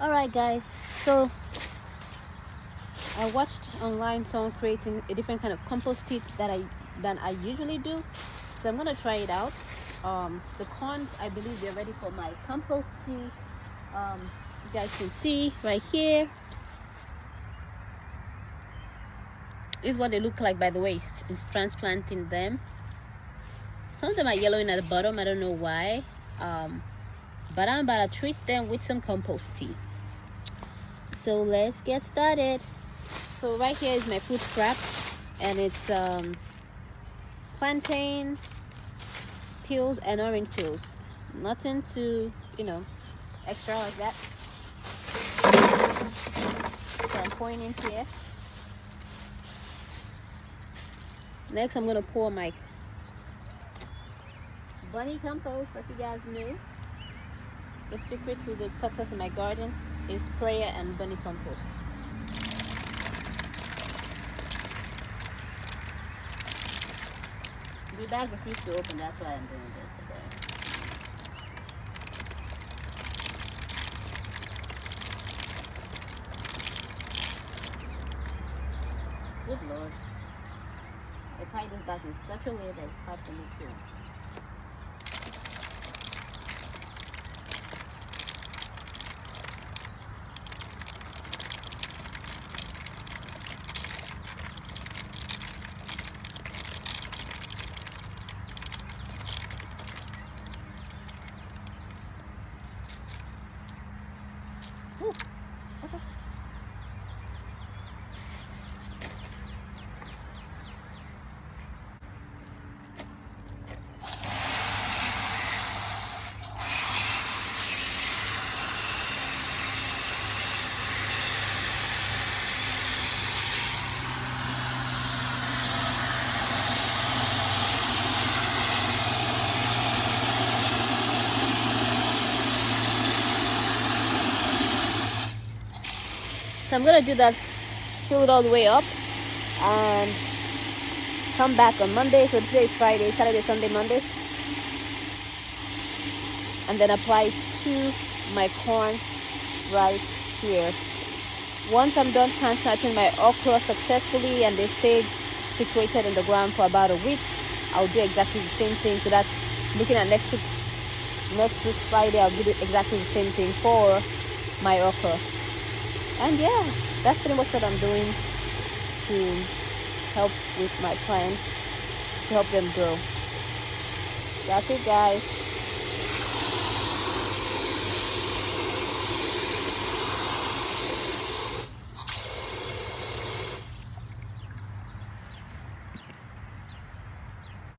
Alright guys, so I watched online someone creating a different kind of compost tea than I usually do, so I'm gonna try it out. The corns, I believe they're ready for my compost tea. You guys can see right here. This is what they look like, by the way. It's transplanting them. Some of them are yellowing at the bottom, I don't know why. But I'm about to treat them with some compost tea. So let's get started. So right here is my food scrap, and it's plantain peels and orange peels. Nothing too, extra like that. So I'm pouring into here. Next, I'm gonna pour my bunny compost, as you guys know. The secret to the success in my garden is prayer and bunny compost. The bag refused to open, that's why I'm doing this today. Good Lord. I tied this back in such a way that it's hard for me to. Whew. Okay. So I'm gonna do that, fill it all the way up, and come back on Monday. So today is Friday, Saturday, Sunday, Monday, and then apply to my corn right here. Once I'm done transplanting my okra successfully and they stayed situated in the ground for about a week, I'll do exactly the same thing. So that's looking at next week Friday. I'll do exactly the same thing for my okra. And yeah, that's pretty much what I'm doing to help with my plants, to help them grow. That's it, guys.